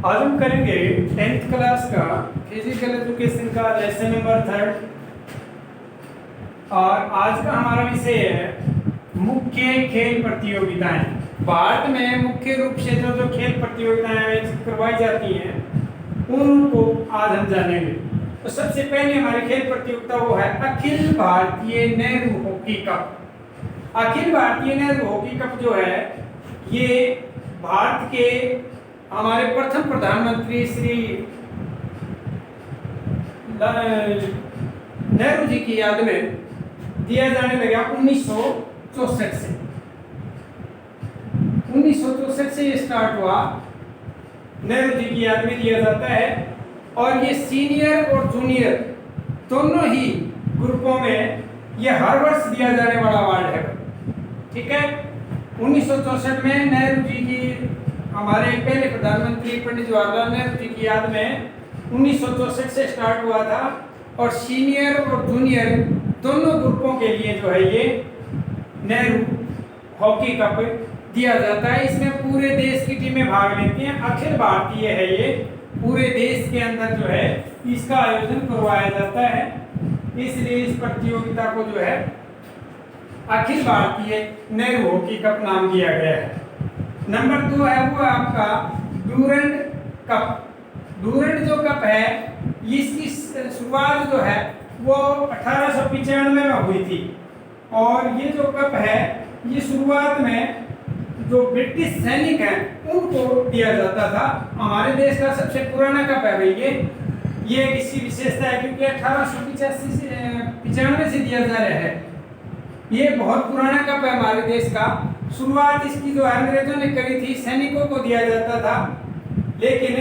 आज हम करेंगे 10th क्लास का फिजिकल एजुकेशन का लेसन नंबर 3 और आज का हमारा विषय है मुख्य खेल प्रतियोगिताएं। भारत में मुख्य रूप से जो खेल प्रतियोगिताएं करवाई जाती हैं उनको आज हम जानेंगे। तो सबसे पहले हमारी खेल प्रतियोगिता वो है Akhil Bharatiya Nehru hockey cup. Akhil Bharatiya Nehru hockey cup जो है ये भारत के हमारे प्रथम प्रधानमंत्री श्री नेहरू जी की याद में दिया जाने लगा 1964 से। 1964 से ये स्टार्ट हुआ, नेहरू जी की याद में दिया जाता है और ये सीनियर और जूनियर दोनों ही ग्रुपों में ये हर वर्ष दिया जाने वाला अवार्ड है। ठीक है, 1964 में नेहरू जी की हमारे पहले प्रधानमंत्री पंडित जवाहरलाल नेहरू जी की याद में 1964 से स्टार्ट हुआ था और सीनियर और जूनियर दोनों ग्रुपों के लिए जो है ये नेहरू हॉकी कप दिया जाता है। इसमें पूरे देश की टीमें भाग लेती हैं। अखिल भारतीय है ये, पूरे देश के अंदर जो है इसका आयोजन करवाया जाता है, इसलिए इस प्रतियोगिता को जो है अखिल भारतीय नेहरू हॉकी कप नाम दिया गया है। नंबर 2 है वो आपका डूरंड कप। डूरंड जो कप है इसकी शुरुआत जो है वो 1895 में हुई थी और ये जो कप है ये शुरुआत में जो ब्रिटिश सैनिक हैं उनको दिया जाता था। हमारे देश का सबसे पुराना कप है भाई ये किसी विशेषता है क्योंकि 1895 से दिया जा रहा है। ये बहुत पुराना कप है हमारे देश का। शुरुआत इसकी जो अंग्रेजों ने करी थी, सैनिकों को दिया जाता था, लेकिन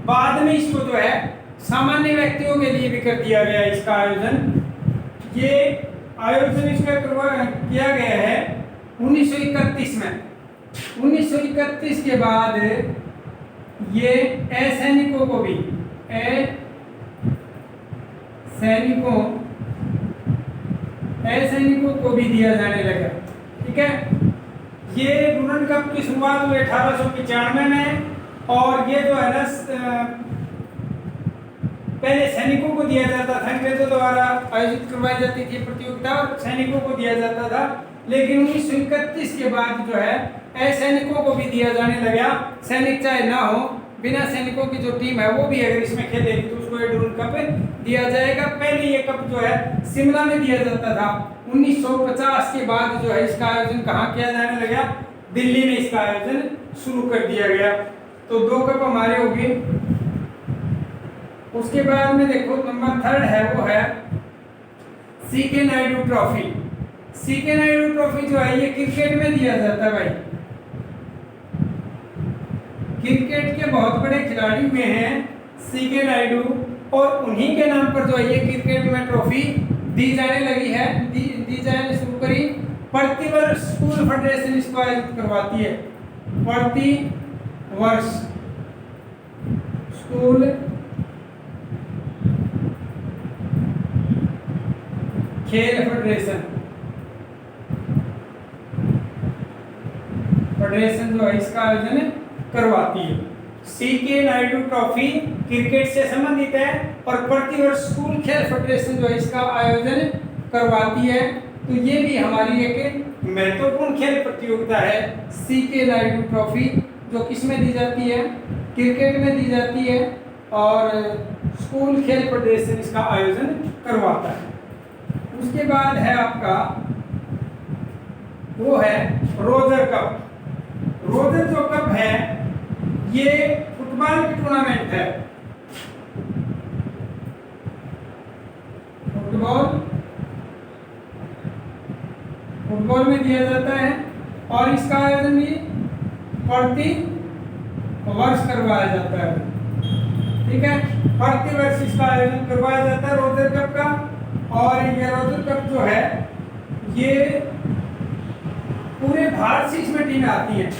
बाद में इसको जो है सामान्य व्यक्तियों के लिए भी कर दिया गया इसका आयोजन। ये आयोजन इसका किया गया है 1931 में। 1931 के बाद ये असैनिकों को भी असैनिकों को भी दिया जाने लगा। ठीक है, ये डूरंड कप की शुरुआत हुई 1895 में और ये जो है ना पहले सैनिकों को दिया जाता था, अंग्रेजों द्वारा आयोजित करवाई जाती थी प्रतियोगिता और सैनिकों को दिया जाता था, लेकिन 1931 के बाद जो है असैनिकों को भी दिया जाने लगा। सैनिक चाहे ना हो, बिना सैनिकों की जो टीम है वो भी अगर इसमें खेलेगी तो उसको ये डूरंड कप दिया जाएगा। पहले ये कप जो है शिमला में दिया जाता था। 1950 के बाद जो है इसका आयोजन कहाँ किया जाने लगा? दिल्ली में इसका आयोजन शुरू कर दिया गया। तो 2 कप हमारे हो गए। उसके बाद में देखो नंबर 3 है वो है CK Naidu trophy. CK Naidu trophy जो है ये क्रिकेट में दिया जाता है भाई। क्रिकेट के बहुत बड़े खिलाड़ी हुए हैं सीके नायडू और उन्हीं के नाम पर जो है ये क्रिकेट में ट्रॉफी दी जाने लगी है, दी जाने शुरू करी। प्रतिवर्ष स्कूल फेडरेशन इसको आयोजित करवाती है। प्रति वर्ष स्कूल खेल फेडरेशन जो है इसका आयोजन करवाती है। सीके नायडू ट्रॉफी क्रिकेट से संबंधित है और प्रतिवर्ष स्कूल खेल फेडरेशन जो है इसका आयोजन करवाती है। तो ये भी हमारी एक महत्वपूर्ण खेल प्रतियोगिता है। सीके नायडू ट्रॉफी जो किस में दी जाती है? क्रिकेट में दी जाती है और स्कूल खेल फेडरेशन इसका आयोजन करवाता है। उसके बाद है आपका वो है रोजर कप। रोजर जो कप है ये फुटबॉल की टूर्नामेंट है। फुटबॉल में दिया जाता है और इसका आयोजन भी प्रति वर्ष करवाया जाता है। ठीक है, प्रति वर्ष इसका आयोजन करवाया जाता है रोजर कप का। और ये रोजर कप जो है ये पूरे भारत से इसमें टीमें आती हैं।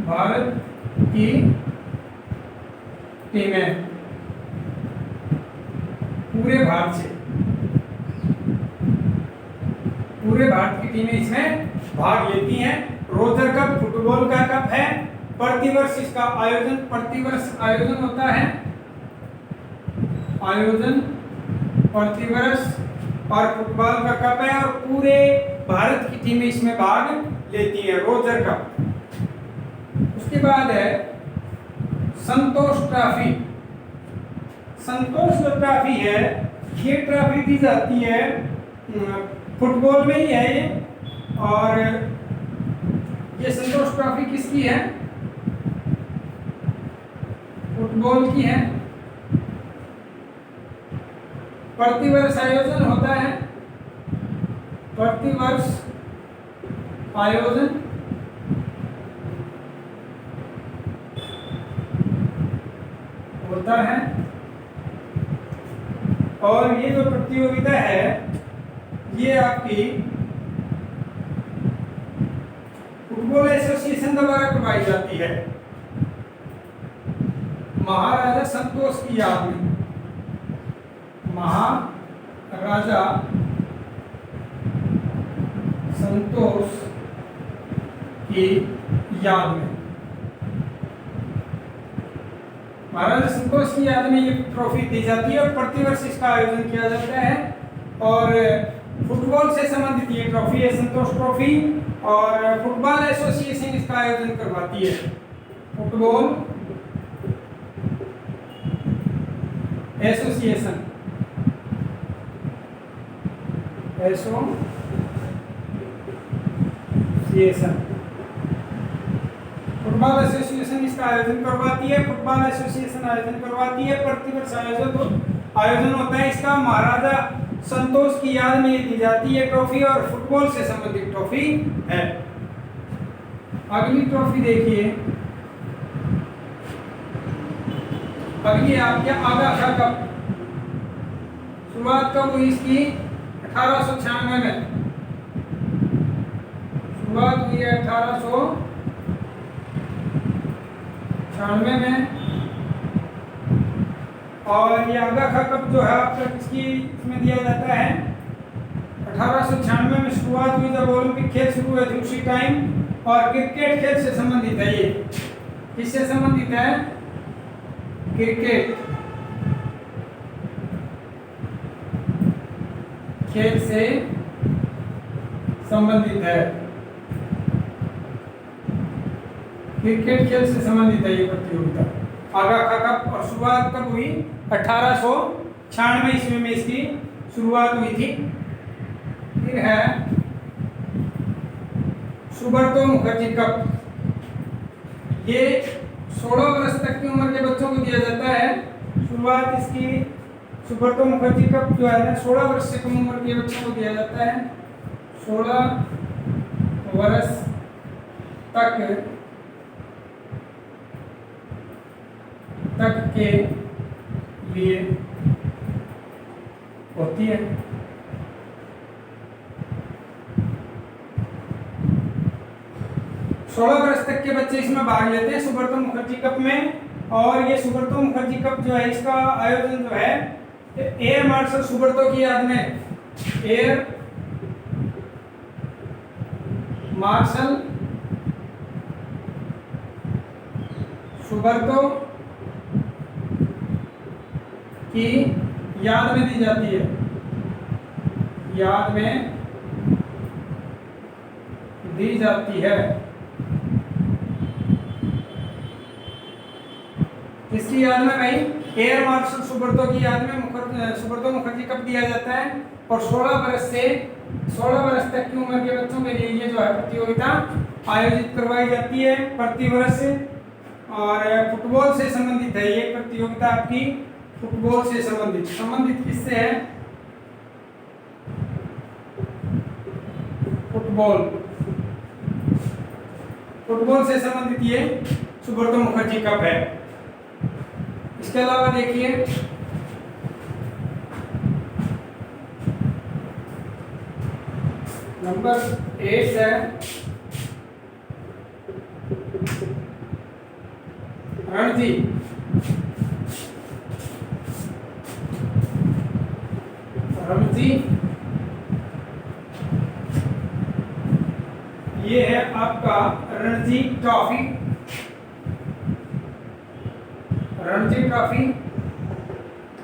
भारत की टीमें पूरे भारत से पूरे भारत की टीमें इसमें भाग लेती हैं रोजर कप फुटबॉल का कप है, प्रतिवर्ष इसका आयोजन प्रतिवर्ष आयोजन होता है, आयोजन प्रतिवर्ष, और फुटबॉल का कप है और पूरे भारत की टीमें इसमें भाग लेती हैं, रोजर कप। उसके बाद है संतोष ट्रॉफी। संतोष ट्रॉफी है, ये ट्रॉफी दी जाती है फुटबॉल में ही है ये, और ये संतोष ट्रॉफी किसकी है? फुटबॉल की है। प्रतिवर्ष आयोजन होता है, प्रतिवर्ष आयोजन होता है, और ये जो प्रतियोगिता है ये आपकी फुटबॉल एसोसिएशन द्वारा करवाई जाती है, महाराजा संतोष की याद में, महाराजा संतोष की याद में, महाराजा संतोष की याद में ये ट्रॉफी दी जाती है और प्रतिवर्ष इसका आयोजन किया जाता है। और फुटबॉल से संबंधित ये ट्रॉफी है, संतोष ट्रॉफी, और फुटबॉल एसोसिएशन इसका आयोजन करवाती है, फुटबॉल एसोसिएशन, फुटबॉल एसोसिएशन इसका आयोजन करवाती है, फुटबॉल एसोसिएशन आयोजन करवाती है, प्रतिवर्ष आयोजन होता है इसका, महाराजा संतोष की याद में ये दी जाती है ट्रॉफी, और फुटबॉल से संबंधित ट्रॉफी है। अगली ट्रॉफी देखिए, अगली आपके आगाखा कप। शुरुआत कब हुई इसकी? 1896 में, शुरुआत हुई है 1896 में, और ये आगाखा कप जो है आपका किसकी इसमें दिया जाता है? 1896 में शुरुआत हुई जब ओलंपिक खेल शुरू हुए थे उसी टाइम, और क्रिकेट खेल से संबंधित है। ये किससे संबंधित है? क्रिकेट खेल से संबंधित है, क्रिकेट खेल से संबंधित है ये प्रतियोगिता आगाखा कप। और शुरुआत कब हुई? 1896 ईस्वी में इसकी शुरुआत हुई थी। फिर है सुब्रतो मुखर्जी कप। ये 16 वर्ष तक की उम्र के बच्चों को दिया जाता है। शुरुआत इसकी सुब्रतो मुखर्जी कप जो है ना 16 वर्ष से कम उम्र के बच्चों को दिया जाता है। 16 वर्ष तक के लिए होती है। सोलह वर्ष तक के बच्चे इसमें भाग लेते हैं सुब्रतो मुखर्जी कप में। और ये सुब्रतो मुखर्जी कप जो है इसका आयोजन जो है एयर मार्शल सुब्रतो की याद में, एयर मार्शल सुब्रतो की याद में दी जाती है, याद में दी जाती है। किसकी याद में भाई? एयर मार्शल सुब्रतो की याद में सुब्रतो मुखर्जी कप दिया जाता है। और 16 वर्ष तक की उम्र के बच्चों के लिए ये जो है प्रतियोगिता आयोजित करवाई जाती है प्रतिवर्ष। और फुटबॉल से संबंधित है ये प्रतियोगिता आपकी, फुटबॉल से संबंधित किससे है? फुटबॉल से संबंधित ये सुब्रतो मुखर्जी कप है। इसके अलावा देखिए नंबर 8 है रणजी। ये है आपका Ranji trophy. Ranji trophy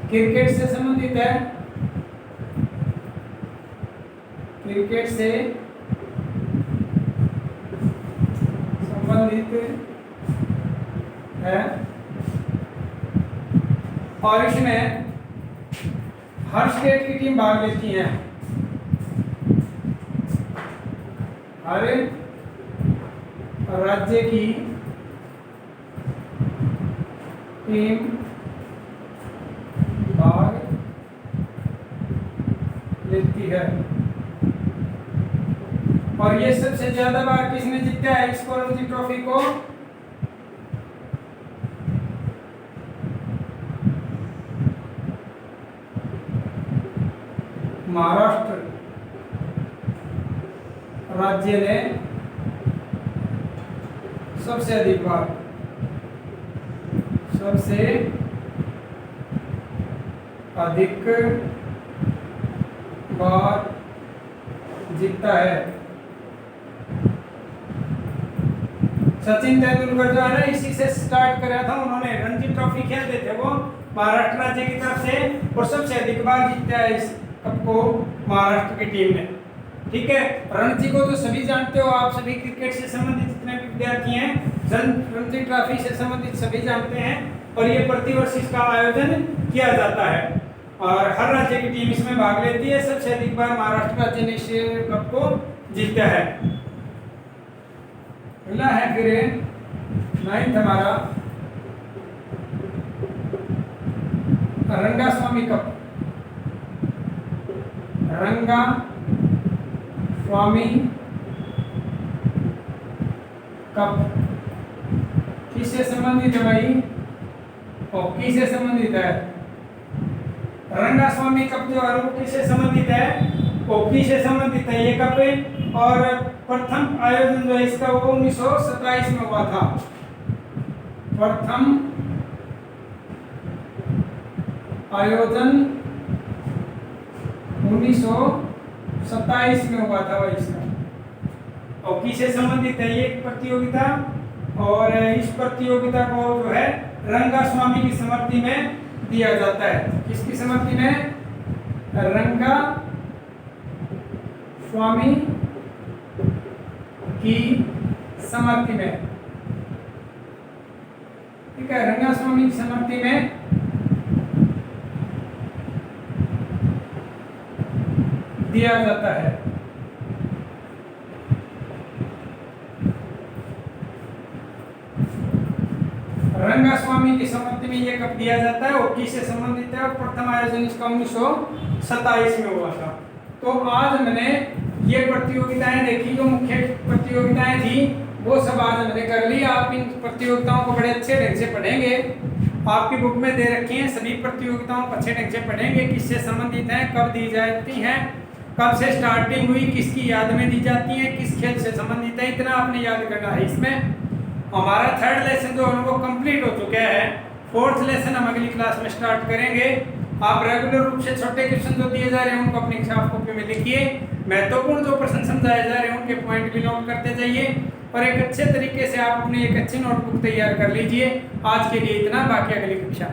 cricket से संबंधित है, क्रिकेट से संबंधित है और इसमें हर स्टेट की टीम भाग लेती है, हर राज्य की टीम भाग लेती है। और ये सबसे ज्यादा बार किसने जीता है इस रणजी ट्रॉफी को? महाराष्ट्र राज्य ने सबसे अधिक बार, सबसे अधिक बार जीता है। सचिन तेंदुलकर जो है ना, इसी से स्टार्ट करा था उन्होंने। रणजी ट्रॉफी खेलते थे वो महाराष्ट्र राज्य की तरफ से और सबसे अधिक बार जीता है इस कप को महाराष्ट्र की टीम ने। ठीक है, रणजी को तो सभी जानते हो आप, सभी क्रिकेट से संबंधित जितने भी विद्यार्थी हैं रणजी ट्रॉफी से संबंधित सभी जानते हैं। और ये प्रतिवर्ष इसका आयोजन किया जाता है और हर राज्य की टीम इसमें भाग लेती है। सबसे अधिक बार महाराष्ट्र राज्य ने इस कप को जीता है। अगला है फिर 9th हमारा रंगास्वामी कप। रंगा स्वामी कप किससे संबंधित है भाई? हॉकी से संबंधित है। रंगा स्वामी कप जो है वो किससे संबंधित है? हॉकी से संबंधित है ये कप। और प्रथम आयोजन जो है इसका वो 1927 में हुआ था। प्रथम आयोजन 1927 में हुआ था वह इसका। हॉकी से संबंधित है ये प्रतियोगिता और इस प्रतियोगिता को जो है रंगास्वामी की स्मृति में दिया जाता है। किसकी स्मृति में? रंगा स्वामी की स्मृति में। ठीक है, रंगास्वामी की स्मृति में दिया जाता है। रंगास्वामी की स्मृति में ये कप दिया जाता है, हॉकी से संबंधित है और प्रथम आयोजन इसका 1927 में हुआ था। तो आज मैंने ये प्रतियोगिताएं देखी, जो मुख्य प्रतियोगिताएं थी वो सब आज मैंने कर ली। आप इन प्रतियोगिताओं को बड़े अच्छे ढंग से पढ़ेंगे, आपकी बुक में दे रखी हैं। सभी प्रतियोगिताओं को अच्छे ढंग से पढ़ेंगे, किससे संबंधित हैं, कब दी जाती हैं, कब से स्टार्टिंग हुई, किसकी याद में दी जाती है, किस खेल से संबंधित है, इतना आपने याद करना है। इसमें हमारा 3rd लेसन जो है वो कंप्लीट हो चुका है। 4th लेसन हम अगली क्लास में स्टार्ट करेंगे। आप रेगुलर रूप से छोटे क्वेश्चन जो दिए जा रहे हैं उनको अपनी साफ कॉपी में लिखिए। महत्वपूर्ण जो प्रश्न समझाए जा रहे हैं उनके पॉइंट भी नोट करते जाइए और एक अच्छे तरीके से आप अपनी एक अच्छी नोटबुक तैयार कर लीजिए। आज के लिए इतना, बाकी अगली कक्षा।